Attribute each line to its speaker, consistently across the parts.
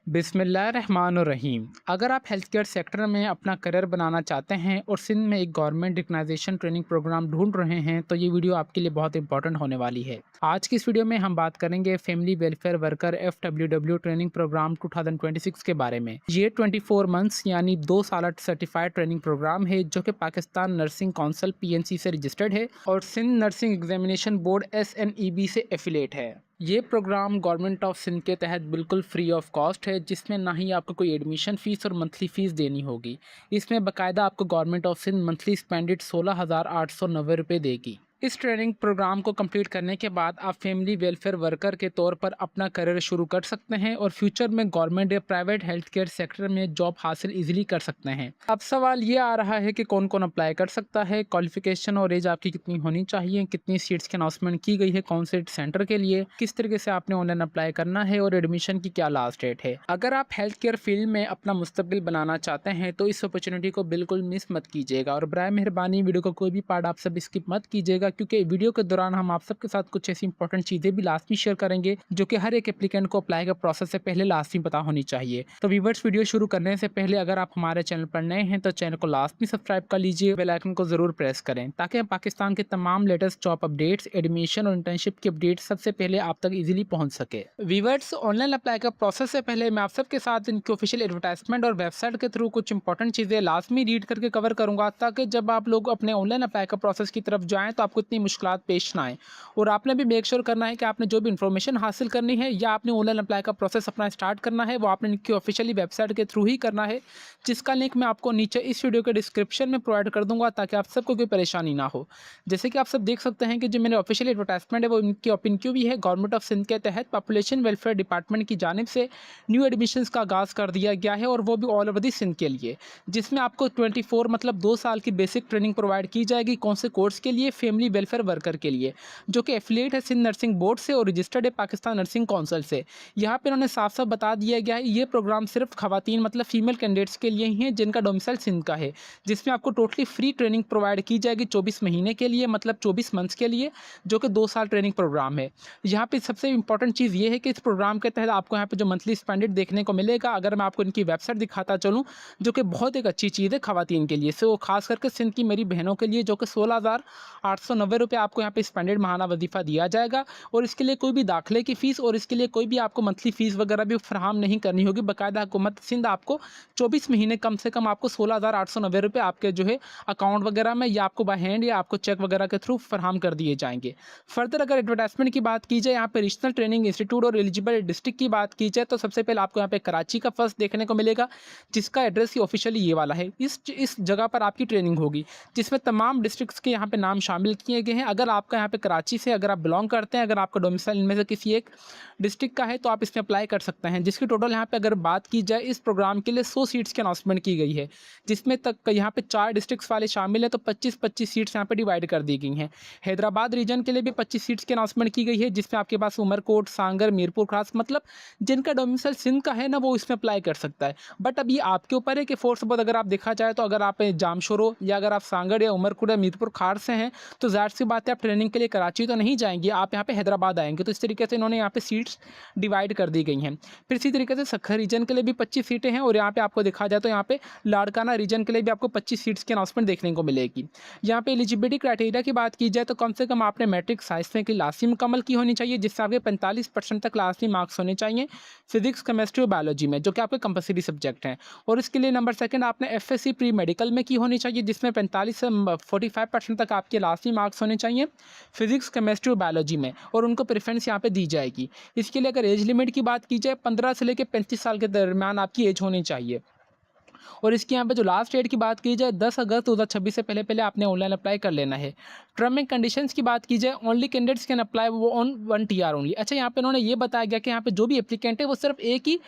Speaker 1: बिस्मिल्लाहिर्रहमानुर्रहीम। अगर आप health care sector में अपना करियर बनाना चाहते हैं और सिंध में एक गवर्नमेंट रिकग्नाइजेशन ट्रेनिंग प्रोग्राम ढूंढ रहे हैं तो ये वीडियो आपके लिए बहुत इंपॉर्टेंट होने वाली है। आज की इस वीडियो में हम बात करेंगे family welfare worker FWW training programme 2026 के बारे में। ये 24 मंथ्स यानी 2 साल सर्टिफाइड ट्रेनिंग प्रोग्राम है जो कि पाकिस्तान नर्सिंग काउंसिल PNC से रजिस्टर्ड है और Sindh nursing examination board SNEB से एफिलेट है। ये प्रोग्राम गवर्नमेंट ऑफ सिंध के तहत बिल्कुल फ्री ऑफ कॉस्ट है, जिसमें ना ही आपको कोई एडमिशन फ़ीस और मंथली फ़ीस देनी होगी। इसमें बाकायदा आपको गवर्नमेंट ऑफ सिंध मंथली स्पेंडिड 16,890 रुपये देगी। इस ट्रेनिंग प्रोग्राम को कंप्लीट करने के बाद आप फैमिली वेलफेयर वर्कर के तौर पर अपना करियर शुरू कर सकते हैं और फ्यूचर में गवर्नमेंट या प्राइवेट हेल्थ केयर सेक्टर में जॉब हासिल इजीली कर सकते हैं। अब सवाल ये आ रहा है कि कौन कौन अप्लाई कर सकता है, क्वालिफिकेशन और एज आपकी कितनी होनी चाहिए, कितनी सीट्स की अनाउंसमेंट की गई है, कौन से सेंटर के लिए, किस तरीके से आपने ऑनलाइन अप्लाई करना है और एडमिशन की क्या लास्ट डेट है। अगर आप हेल्थ केयर फील्ड में अपना मुस्तकबिल बनाना चाहते हैं तो इस अपॉर्चुनिटी को बिल्कुल मिस मत कीजिएगा और बराए मेहरबानी वीडियो को कोई भी पार्ट आप सब स्किप मत कीजिएगा, क्योंकि वीडियो के दौरान हम आप सबके साथ कुछ ऐसी इंपॉर्टेंट चीज़ें भी लास्ट में शेयर करेंगे जो कि हर एक एप्लीकेंट को अप्लाई का प्रोसेस से पहले लास्ट में पता होनी चाहिए। तो व्यूअर्स, वीडियो शुरू करने से पहले अगर आप हमारे चैनल पर नए हैं तो चैनल को लास्ट में सब्सक्राइब कर लीजिए, बेल आइकन को जरूर प्रेस करें ताकि पाकिस्तान के तमाम लेटेस्ट जॉब अपडेट्स, एडमिशन और इंटर्नशिप की अपडेट्स सबसे पहले आप तक इजीली पहुंच सके। व्यूअर्स, ऑनलाइन अप्लाई का प्रोसेस से पहले मैं आप सबके साथ इनकी ऑफिशियल एडवर्टाइजमेंट और वेबसाइट के थ्रू कुछ इंपॉर्टेंट चीज़ें लास्ट में रीड करके कवर करूंगा ताकि जब आप लोग अपने ऑनलाइन अप्लाई का प्रोसेस की तरफ जाएं तो आपको इतनी मुश्किलात पेश ना आए। और आपने भी मेक श्योर करना है कि आपने जो भी इन्फॉर्मेशन हासिल करनी है या आपने ऑनलाइन अप्लाई का प्रोसेस अपना स्टार्ट करना है वो आपने इनकी ऑफिशियली वेबसाइट के थ्रू ही करना है, जिसका लिंक मैं आपको नीचे इस वीडियो के डिस्क्रिप्शन में प्रोवाइड कर दूंगा ताकि आप सबको कोई परेशानी ना हो। जैसे कि आप सब देख सकते हैं कि जो मेरे ऑफिशियल एडवर्टाइजमेंट है वो इनकी भी है। गवर्नमेंट ऑफ सिंध के तहत पॉपुलेशन वेलफेयर डिपार्टमेंट की जानिब से न्यू एडमिशन्स का आगाज़ कर दिया गया है और वो भी ऑल ओवर दी सिंध के लिए, जिसमें आपको 24 मतलब 2 साल की बेसिक ट्रेनिंग प्रोवाइड की जाएगी। कौन से कोर्स के लिए? फैमिली वेलफेयर वर्कर के लिए, जो कि एफिलिएट है सिंध नर्सिंग बोर्ड से और रजिस्टर्ड है पाकिस्तान नर्सिंग काउंसिल से। यहाँ पे उन्होंने साफ साफ बता दिया गया है ये प्रोग्राम सिर्फ खवातीन मतलब फीमेल कैंडिडेट्स के लिए ही है जिनका डोमिसाइल सिंध का है, जिसमें आपको टोटली फ्री ट्रेनिंग प्रोवाइड की जाएगी 24 महीने के लिए, मतलब 24 मंथ्स के लिए, जो कि 2 साल ट्रेनिंग प्रोग्राम है। यहाँ पे सबसे इंपॉर्टेंट चीज़ ये है कि इस प्रोग्राम के तहत आपको यहाँ पे जो मंथली स्पेंडेड देखने को मिलेगा, अगर मैं आपको इनकी वेबसाइट दिखाता चलूँ जो कि बहुत एक अच्छी चीज़ है खवातीन के लिए, सो खास करके सिंध की मेरी बहनों के लिए, जो कि 16,890 रुपये आपको यहाँ पे स्पेंडेड महाना वजीफा दिया जाएगा। और इसके लिए कोई भी दाखिले की फ़ीस और इसके लिए कोई भी आपको मंथली फ़ीस वगैरह भी फराहम नहीं करनी होगी। बाकायदा हुकूमत सिंध आपको 24 महीने कम से कम आपको 16,890 रुपये आपके जो है अकाउंट वगैरह में या आपको बाय हैंड या आपको चेक वगैरह के थ्रू फराहम कर दिए जाएंगे। फर्दर अगर एडवर्टाइजमेंट की बात की जाए, यहाँ पे रीजनल ट्रेनिंग इंस्टीट्यूट और एलिजिबल डिस्ट्रिक्ट की बात की जाए तो सबसे पहले आपको यहाँ पे कराची का फर्स्ट देखने को मिलेगा, जिसका एड्रेस ही ऑफिशियली ये वाला है। इस जगह पर आपकी ट्रेनिंग होगी, जिसमें तमाम डिस्ट्रिक्ट्स के यहाँ पे नाम शामिल किए गए हैं। अगर आपका यहाँ पे कराची से अगर आप बिलोंग करते हैं, अगर आपका डोमिसाइल इनमें से किसी एक डिस्ट्रिक्ट का है तो आप इसमें अप्लाई कर सकते हैं, जिसकी टोटल यहाँ पे अगर बात की जाए इस प्रोग्राम के लिए 100 सीट्स की अनाउंसमेंट की गई है, जिसमें तक यहाँ पे 4 डिस्ट्रिक्ट्स वाले शामिल हैं, तो 25-25 सीट्स यहाँ पे डिवाइड कर दी गई हैं। हैदराबाद रीजन के लिए भी 25 सीट्स की अनाउंसमेंट की गई है, जिसमें आपके पास उमरकोट, सांगर, मीरपुर खास मतलब जिनका डोमिसाइल सिंध का है ना वो इसमें अप्लाई कर सकता है। बट अब ये आपके ऊपर है कि फोर्स सपोज अगर आप देखा जाए तो अगर आप जामशोरो या अगर आप सांगड़ या उमरकोट या मीरपुर खार से हैं तो जाहिर सी बात है आप ट्रेनिंग के लिए कराची तो नहीं जाएंगे, आप यहाँ पे हैदराबाद आएंगे। तो इस तरीके से इन्होंने यहाँ पे सीट्स डिवाइड कर दी गई हैं। फिर इसी तरीके से सखर रीजन के लिए भी 25 सीटें हैं और यहाँ पे आपको देखा जाए तो यहाँ पे लाड़काना रीजन के लिए भी आपको 25 सीट्स की अनाउंसमेंट देखने को मिलेगी। यहाँ पे एलिजिबिलिटी क्राइटेरिया की बात की जाए तो कम से कम आपने मैट्रिक साइंस में की लाजमी मुकम्मल की होनी चाहिए, जिससे आपके 45% तक लाजमी मार्क्स होने चाहिए फिजिक्स, केमिस्ट्री और बायोलॉजी में, जो कि आपके कंपलसरी सब्जेक्ट हैं। और इसके लिए नंबर सेकंड आपने FSC प्री मेडिकल में की होनी चाहिए, जिसमें 45 से 45% तक आपके लाजमी मार्क्स होने चाहिए फिजिक्स, केमिस्ट्री और बायोलॉजी में, और उनको प्रेफरेंस यहाँ पे दी जाएगी। इसके लिए अगर एज लिमिट की बात की जाए 15 से लेकर 35 साल के दरमियान आपकी एज होनी चाहिए। और इसके यहाँ पे जो लास्ट डेट की बात की जाए 10 अगस्त 2026 से पहले पहले आपने ऑनलाइन अप्लाई कर लेना है। टर्म एंड कंडीशंस की बात की जाए, ओनली कैंडिडेट्स कैन अप्लाई वो ऑन 1 TR ओनली। अच्छा, यहाँ पे उन्होंने ये बताया गया कि यहाँ पे जो भी एप्लीकेंट है वो सिर्फ एक ही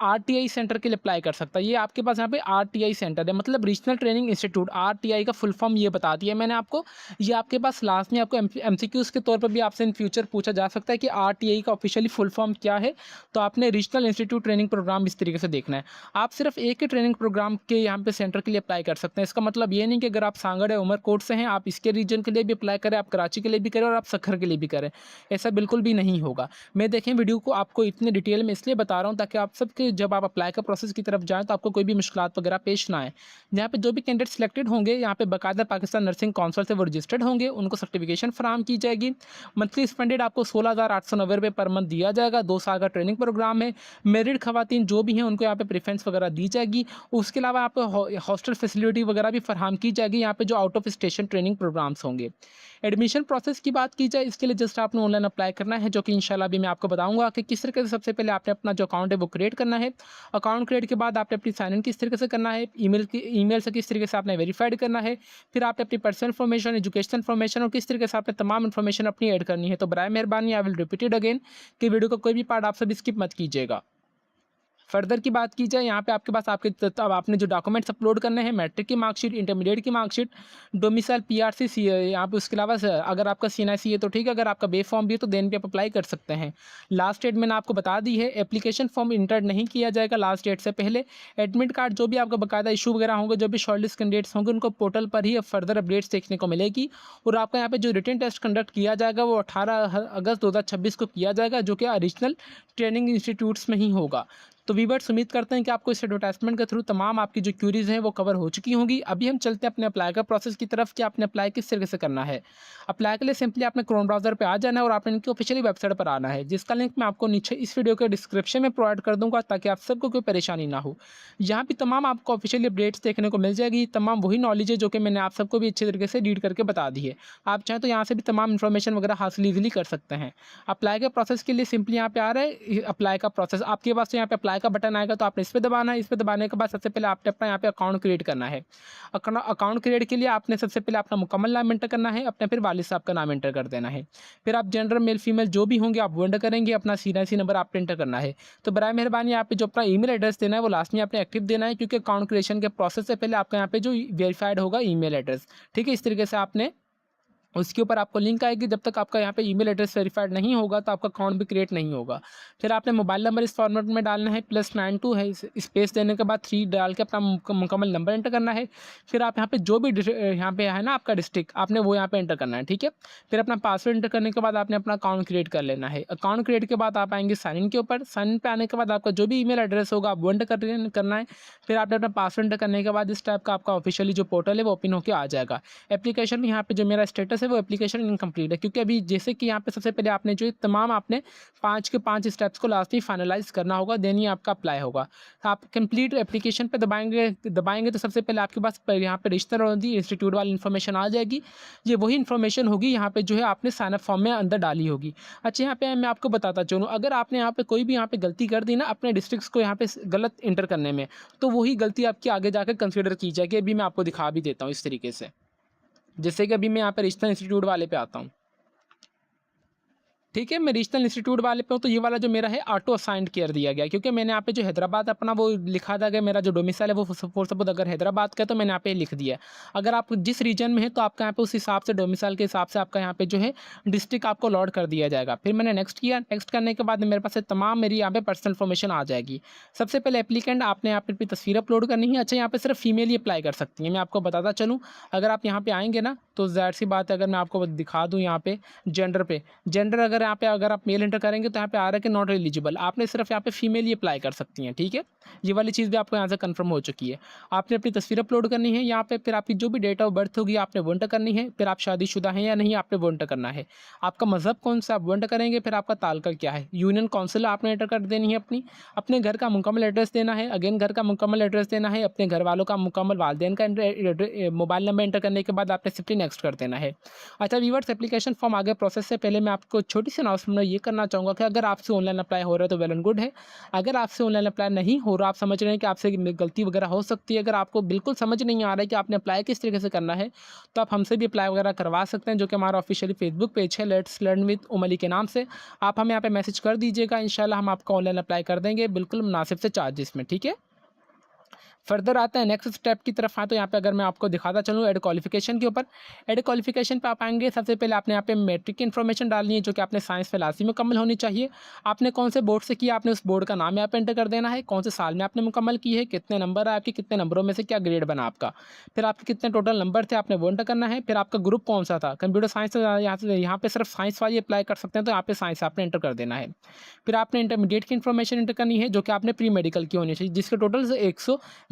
Speaker 1: RTI सेंटर के लिए अप्लाई कर सकता है। ये आपके पास यहाँ पे RTI सेंटर है, मतलब रीजनल ट्रेनिंग इंस्टीट्यूट। RTI का फुल फॉर्म ये बता दिया मैंने आपको। ये आपके पास लास्ट में आपको MCQs के तौर पर भी आपसे इन फ्यूचर पूछा जा सकता है कि RTI का ऑफिशियली फुल फॉर्म क्या है, तो आपने रीजनल इंस्टीट्यूट ट्रेनिंग प्रोग्राम इस तरीके से देखना है। आप सिर्फ एक ही ट्रेनिंग प्रोग्राम के यहाँ पे सेंटर के लिए अप्लाई कर सकते हैं। इसका मतलब ये नहीं कि अगर आप सांगड़ या उमरकोट से हैं आप इसके रीजन के लिए भी अप्लाई करें, आप कराची के लिए भी करें और आप सक्खर के लिए भी करें, ऐसा बिल्कुल भी नहीं होगा। मैं देखें वीडियो को आपको इतने डिटेल में इसलिए बता रहा हूँ ताकि आप सबके जब आप अप्लाई का प्रोसेस की तरफ जाएँ तो आपको कोई भी मुश्किलात वगैरह पेश ना आए। यहाँ पे जो भी कैंडिडेट सिलेक्टेड होंगे, यहाँ पे बाकायदा पाकिस्तान नर्सिंग काउंसिल से वो रजिस्टर्ड होंगे, उनको सर्टिफिकेशन फराहम की जाएगी। मंथली स्पेंडेड आपको 16,890 रुपये पर मंथ दिया जाएगा। 2 साल का ट्रेनिंग प्रोग्राम है। मैरिड खवातीन जो भी हैं उनको यहाँ पे प्रेफरेंस वगैरह दी जाएगी। उसके अलावा आपको हॉस्टल फैसिलिटी वगैरह भी फराहम की जाएगी यहाँ पे जो out of station training programmes होंगे। एडमिशन प्रोसेस की बात की जाए, इसके लिए जस्ट आपने ऑनलाइन अप्लाई करना है, जो कि इंशाल्लाह अभी मैं आपको बताऊंगा कि किस तरीके से। सबसे पहले आपने अपना जो अकाउंट है वो क्रिएट करना है। अकाउंट क्रिएट के बाद आपने अपनी साइन इन किस तरीके से करना है, ईमेल से किस तरीके से आपने वेरीफाइड करना है, फिर आपने अपनी पर्सनल इन्फॉर्मेशन, एजुकेशन इन्फॉर्मेशन और किस तरीके से आपने तमाम इन्फॉर्मेशन अपनी ऐड करनी है। तो बराए मेहरबानी I will repeat it again कि वीडियो का कोई भी पार्ट आप सब स्किप मत कीजिएगा। फर्दर की बात की जाए, यहाँ पे आपके पास अब आपने जो डॉक्यूमेंट्स अपलोड करने हैं, मैट्रिक की मार्कशीट, इंटरमीडिएट की मार्कशीट, डोमिसाइल पीआरसी सी है यहाँ पे। उसके अलावा अगर आपका सीएनआईसी है तो ठीक है, अगर आपका बे फॉर्म भी है तो देन भी आप अप्लाई कर सकते हैं। लास्ट डेट मैंने आपको बता दी है, एप्लीकेशन फॉर्म इंटर नहीं किया जाएगा लास्ट डेट से पहले। एडमिट कार्ड जो भी आपका बाकायदा इशू वगैरह होंगे, जो भी शॉर्टलिस्ट कैंडिडेट्स होंगे उनको पोर्टल पर ही फर्दर अपडेट्स देखने को मिलेगी। और आपका यहाँ पे जो रिटन टेस्ट कंडक्ट किया जाएगा वो 18 अगस्त 2026 को किया जाएगा, जो कि ओरिजिनल ट्रेनिंग इंस्टीट्यूट्स में ही होगा। तो वीवर्स उम्मीद करते हैं कि आपको इस एडवर्टाइजमेंट के थ्रू तमाम आपकी जो क्यूरीज हैं वो कवर हो चुकी होंगी। अभी हम चलते हैं अपने अप्लाई का प्रोसेस की तरफ कि आपने अप्लाई किस तरीके से करना है। अप्लाई के लिए सिंपली आपने क्रोम ब्राउजर पे आ जाना है और आपने इनकी ऑफिशियली वेबसाइट पर आना है, जिसका लिंक मैं आपको नीचे इस वीडियो के डिस्क्रिप्शन में प्रोवाइड कर दूंगा ताकि आप सबको कोई परेशानी ना हो। यहाँ भी तमाम आपको ऑफिशियली अपडेट्स देखने को मिल जाएगी, तमाम वही नॉलेज है जो कि मैंने आप सबको भी अच्छे तरीके से रीड करके बता दी है। आप चाहें तो यहाँ से भी तमाम इन्फॉर्मेशन वगैरह हासिल ईजिली कर सकते हैं। अप्लाई के प्रोसेस के लिए सिंपली यहाँ पे आ रहा है अप्लाई का प्रोसेस, आपके पास तो यहाँ पे अप्लाई का बटन आएगा, तो आपने इस पर दबाना है। इस पर दबाने के बाद सबसे पहले आपने अपना यहाँ पे अकाउंट क्रिएट करना है। अकाउंट क्रिएट के लिए आपने सबसे पहले अपना मुकम्मल नाम एंटर करना है, अपने फिर वालिद साहब का नाम एंटर कर देना है। फिर आप जेंडर मेल फीमेल जो भी होंगे आप वो एंटर करेंगे, अपना सीएनआईसी नंबर आपने एंटर करना है। तो बराए मेहरबानी यहाँ पे जो अपना ईमेल एड्रेस देना है वो लास्ट में आपने एक्टिव देना है, क्योंकि अकाउंट क्रिएशन के प्रोसेस से पहले आपका यहाँ पे जो वेरीफाइड होगा ईमेल एड्रेस, ठीक है। इस तरीके से आपने उसके ऊपर आपको लिंक आएगी, जब तक आपका यहाँ पे ईमेल एड्रेस वेरीफाइड नहीं होगा तो आपका अकाउंट भी क्रिएट नहीं होगा। फिर आपने मोबाइल नंबर इस फॉर्मेट में डालना है, +92 है, स्पेस देने के बाद 3 डाल के अपना मुकम्मल नंबर एंटर करना है। फिर आप यहाँ पे जो भी यहाँ पे है ना आपका डिस्ट्रिक्ट, आपने वो यहाँ पे एंटर करना है, ठीक है। फिर अपना पासवर्ड एंटर करने के बाद आपने अपना अकाउंट क्रिएट कर लेना है। अकाउंट क्रिएट के बाद आप आएंगे साइन इन के ऊपर। साइन इन पे आने के बाद आपका जो भी ईमेल एड्रेस होगा आप वो एंटर करना है। फिर आपने अपना पासवर्ड एंटर करने के बाद इस टाइप का आपका ऑफिशियली जो पोर्टल है वो ओपन होकर आ जाएगा। एप्लीकेशन में यहाँ पे जो मेरा स्टेटस है वो एप्लीकेशन इनकम्प्लीट है, क्योंकि अभी जैसे कि यहाँ पे सबसे पहले आपने जो तमाम आपने 5 के 5 स्टेप्स को लास्ट में फाइनलाइज करना होगा, देन ही आपका अप्लाई होगा। आप कंप्लीट एप्लीकेशन पे दबाएंगे तो सबसे पहले आपके पास यहाँ पे रजिस्टर होगी इंस्टीट्यूट वाली इन्फॉर्मेशन आ जाएगी। ये वही इन्फॉर्मेशन होगी यहाँ पे जो है आपने साइन अप फॉर्म में अंदर डाली होगी। अच्छा, यहाँ पे मैं आपको बताता चलूँ, अगर आपने यहाँ पे कोई भी यहाँ पे गलती कर दी ना अपने डिस्ट्रिक्ट्स को यहाँ पे गलत इंटर करने में, तो वही गलती आपकी आगे जाकर कंसिडर की जाएगी। अभी मैं आपको दिखा भी देता हूँ इस तरीके से। जैसे कि अभी मैं यहाँ पे रीजनल इंस्टीट्यूट वाले पे आता हूँ, ठीक है। मैं रीजनल इंस्टीट्यूट वाले पे हूँ, तो ये वाला जो मेरा है ऑटो असाइंड कर दिया गया, क्योंकि मैंने यहाँ पे जो हैदराबाद अपना वो लिखा था कि मेरा जो डोमिसाइल है वो फॉर सपोज अगर हैदराबाद का है तो मैंने यहाँ पे लिख दिया। अगर आप जिस रीजन में है तो आपका यहाँ पे उस हिसाब से डोमिसाइल के हिसाब से आपका यहाँ पे जो है डिस्ट्रिक्ट आपको लॉट कर दिया जाएगा। फिर मैंने नेक्स्ट किया। नेक्स्ट करने के बाद मेरे पास तमाम मेरी यहाँ पे पर्सनल इन्फॉर्मेशन आ जाएगी। सबसे पहले एप्लीकेंट आपने यहाँ पे अपनी तस्वीर अपलोड करनी है। अच्छा, यहाँ पे सिर्फ फीमेल ही अप्लाई कर सकती है। मैं आपको बताता चलूँ, अगर आप यहाँ पे आएंगे ना तो जाहिर सी बात है, अगर मैं आपको दिखा दूँ यहाँ पे जेंडर अगर यहाँ पे अगर आप मेल एंटर करेंगे तो यहाँ पे आ रहा है कि नॉट एलिजिबल। आपने सिर्फ यहाँ पे फीमेल ही अप्लाई कर सकती हैं, ठीक है। ये वाली चीज़ भी आपको यहाँ से कंफर्म हो चुकी है। आपने अपनी तस्वीर अपलोड करनी है यहाँ पे, फिर आपकी जो भी डेट ऑफ बर्थ होगी आपने वो एंटर करनी है। फिर आप शादीशुदा हैं या नहीं आपने वो एंटर करना है। आपका मजहब कौन सा आप वो एंटर करेंगे। फिर आपका ताल्लुका क्या है, यूनियन काउंसिल आपने एंटर कर देनी है अपने घर का मुकम्मल एड्रेस देना है। अगेन घर का मुकम्मल एड्रेस देना है। अपने घर वालों का मुकम्मल वालिदैन का मोबाइल नंबर एंटर करने के बाद आपने सिंपली नेक्स्ट कर देना है। अच्छा व्यूअर्स, एप्लीकेशन फॉर्म आगे प्रोसेस से पहले मैं आपको छोटी सी अनाउंसमेंट ये करना चाहूँगा कि अगर आपसे ऑनलाइन अप्लाई हो रहा है तो वेल एंड गुड है। अगर आपसे ऑनलाइन अप्लाई नहीं हो रहा, आप समझ रहे हैं कि आपसे गलती वगैरह हो सकती है, अगर आपको बिल्कुल समझ नहीं आ रहा है कि आपने अप्लाई किस तरीके से करना है, तो आप हमसे भी अप्लाई वगैरह करवा सकते हैं, जो कि हमारा ऑफिशियली फेसबुक पेज है लेट्स लर्न विद उम अली के नाम से। आप हमें यहाँ पे मैसेज कर दीजिएगा, इंशाल्लाह हम आपको ऑनलाइन अप्लाई कर देंगे बिल्कुल मुनासिब से चार्जेस में, ठीक है। फर्दर आते हैं नेक्स्ट स्टेप की तरफ। तो यहाँ पे अगर मैं आपको दिखाता चलूँ ऐड क्वालिफिकेशन के ऊपर, ऐड क्वालिफिकेशन पे आप आएंगे। सबसे पहले आपने यहाँ पे मैट्रिक की इन्फॉर्मेशन डालनी है जो कि आपने साइंस फिलासी में मुकम्मल होनी चाहिए। आपने कौन से बोर्ड से किया, आपने उस बोर्ड का नाम यहाँ पे एंटर कर देना है, कौन से साल में आपने मुकम्मल की है, कितने नंबर आए आपके, कितने नंबरों में से क्या ग्रेड बना आपका, फिर आपके कितने टोटल नंबर थे आपने वो एंटर करना है। फिर आपका ग्रुप कौन सा था, कंप्यूटर साइंस, यहाँ पे सिर्फ साइंस वाली अप्लाई कर सकते हैं, तो यहाँ पे साइंस आपने एंटर कर देना है। फिर आपने इंटरमीडिएट की इन्फॉर्मेशन एंटर करनी है जो कि आपने प्री मेडिकल की होनी चाहिए, जिसके टोटल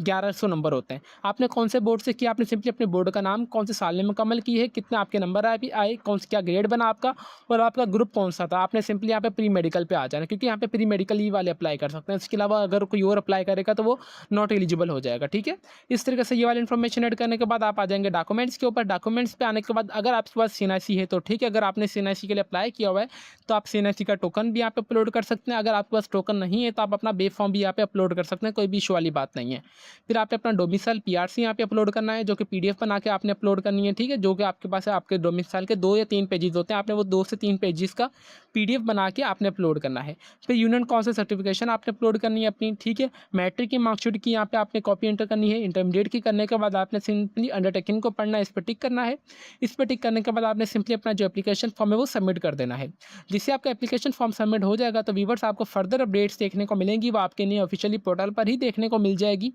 Speaker 1: 1100 नंबर होते हैं। आपने कौन से बोर्ड से किया, आपने सिंपली अपने बोर्ड का नाम, कौन से साल में मुकम्मल की है, कितने आपके नंबर आए, कौन से क्या ग्रेड बना आपका, और आपका ग्रुप कौन सा था। आपने सिंपली यहाँ पे प्री मेडिकल पे आ जाना, क्योंकि यहाँ पे प्री मेडिकल ही वाले अप्लाई कर सकते हैं। इसके अलावा अगर कोई और अप्लाई करेगा तो वो नॉट एलिजिबल हो जाएगा। ठीक है, इस तरीके से ये वाली इन्फॉर्मेशन ऐड करने के बाद आप आ जाएंगे डॉक्यूमेंट्स के ऊपर। डॉक्यूमेंट्स पे आने के बाद अगर आपके पास सीएनआईसी है तो ठीक है, अगर आपने सीएनआईसी के लिए अप्लाई किया हुआ है तो आप सीएनआईसी का टोकन भी यहाँ पे अपलोड कर सकते हैं। अगर आपके पास टोकन नहीं है तो आप अपना बे फॉर्म भी यहाँ पे अपलोड कर सकते हैं, कोई भी इशू वाली बात नहीं है। फिर आपने अपना डोमिसाइल पीआरसी यहाँ पे अपलोड करना है, जो कि पीडीएफ बना के आपने अपलोड करनी है। ठीक है, जो कि आपके पास है, आपके डोमिसाइल के 2 या 3 पेजेस होते हैं, आपने वो 2 से 3 पेजेस का पीडीएफ बना के आपने अपलोड करना है। फिर यूनियन काउंसिल सर्टिफिकेशन आपने अपलोड करनी है अपनी। ठीक है, मैट्रिक की मार्कशीट की यहाँ पे आपने कॉपी एंटर करनी है। इंटरमीडिएट की करने के बाद आपने सिंपली अंडरटेकिंग को पढ़ना है, इस पर टिक करना है। इस पर टिक करने के बाद आपने सिंपली अपना जो एप्लीकेशन फॉर्म है वो सबमिट कर देना है। जिससे आपका एप्लीकेशन फॉर्म सबमिट हो जाएगा तो व्यूअर्स आपको फर्दर अपडेट्स देखने को मिलेंगी, वो आपके लिए ऑफिशियली पोर्टल पर ही देखने को मिल जाएगी।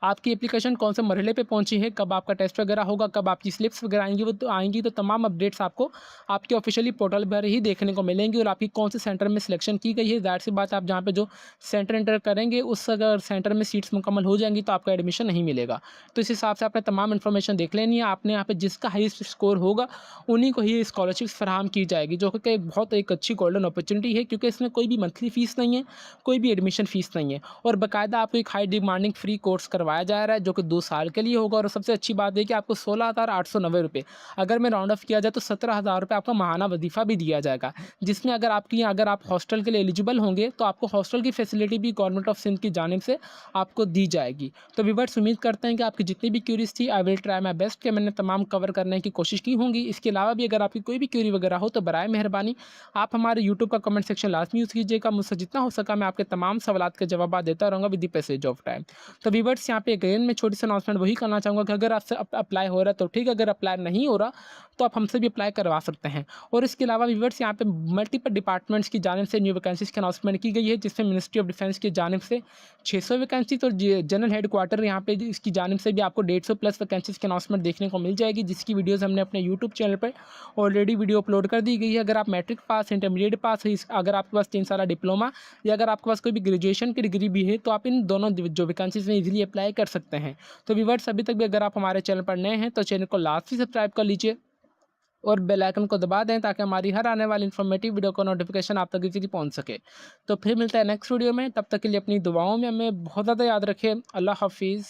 Speaker 1: आपकी एप्लीकेशन कौन से मरहले पे पहुंची है, कब आपका टेस्ट वगैरह होगा, कब आपकी स्लिप्स वगैरह आएंगी, वो तो आएंगी, तो तमाम अपडेट्स आपको आपके ऑफिशियली पोर्टल पर ही देखने को मिलेंगी। और आपकी कौन से सेंटर में सिलेक्शन की गई है, ज़ाहिर सी बात है आप जहाँ पे जो सेंटर एंटर करेंगे उस अगर सेंटर में सीट्स मुकम्मल हो जाएंगी तो आपका एडमिशन नहीं मिलेगा। तो इस हिसाब से आपने तमाम इन्फॉर्मेशन देख लेनी है। आपने यहाँ पे जिसका हाईएस्ट स्कोर होगा उन्हीं को ही स्कॉलरशिप्स फराहम की जाएगी, जो कि एक अच्छी गोल्डन अपॉर्चुनिटी है, क्योंकि इसमें कोई भी मंथली फीस नहीं है, कोई भी एडमिशन फीस नहीं है, और बाकायदा आपको एक हाई डिमांडिंग फ्री कोर्स करवाया जा रहा है जो कि 2 साल के लिए होगा। और सबसे अच्छी बात है कि आपको 16,890 रुपये, अगर मैं राउंड ऑफ किया जाए तो 17,000 रुपये आपका माहाना वजीफ़ा भी दिया जाएगा, जिसमें अगर आप हॉस्टल के लिए एलिजिबल होंगे तो आपको हॉस्टल की फैसिलिटी भी गवर्नमेंट ऑफ सिंध की जानिब से आपको दी जाएगी। तो व्यूअर्स उम्मीद करते हैं कि आपकी जितनी भी क्यूरीज थी, I will try my best कि मैंने तमाम कवर करने की कोशिश की होंगी। इसके अलावा भी अगर आपकी कोई भी क्यूरी वगैरह हो तो बराए मेहरबानी आप हमारे यूट्यूब का कमेंट सेक्शन लाजमी यूज़ कीजिएगा। मुझसे जितना हो सका मैं आपके तमाम सवालात के जवाब देता रहूँगा with the passage of time. तो व्यूअर्स यहाँ पे अगेन मैं छोटी सी अनाउंसमेंट वही करना चाहूँगा कि अगर आपसे अप्लाई हो रहा है तो ठीक है, अगर अप्लाई नहीं हो रहा तो आप हमसे भी अप्लाई करवा सकते हैं। और इसके अलावा व्यूअर्स यहाँ पे मल्टीपल डिपार्टमेंट्स की जानिब से न्यू वैकेंसीज़ की अनाउंसमेंट की गई है, जिसमें मिनिस्ट्री ऑफ डिफेंस की जानिब से 600 वैकेंसीज और जनरल हेड क्वार्टर यहाँ पे इसकी जानिब से भी आपको 150 प्लस वैकेंसीज़ की अनाउंसमेंट देखने को मिल जाएगी, जिसकी वीडियोज़ हमने अपने यूट्यूब चैनल पर ऑलरेडी वीडियो अपलोड कर दी गई है। अगर आप मैट्रिक पास, इंटरमीडिएट पास है, अगर आपके पास 3 साल डिप्लोमा या अगर आपके पास कोई भी ग्रेजुएशन की डिग्री भी है तो आप इन दोनों जो वैकेंसीज़ में ईजिली अप्लाई कर सकते हैं। तो व्यूअर्स अभी तक भी अगर आप हमारे चैनल पर नए हैं तो चैनल को लाजमी सब्सक्राइब कर लीजिए और बेल आइकन को दबा दें ताकि हमारी हर आने वाली इन्फॉर्मेटिव वीडियो का नोटिफिकेशन आप तक इजीली पहुंच सके। तो फिर मिलता है नेक्स्ट वीडियो में, तब तक के लिए अपनी दुआओं में हमें बहुत ज़्यादा याद रखें। अल्लाह हाफिज़।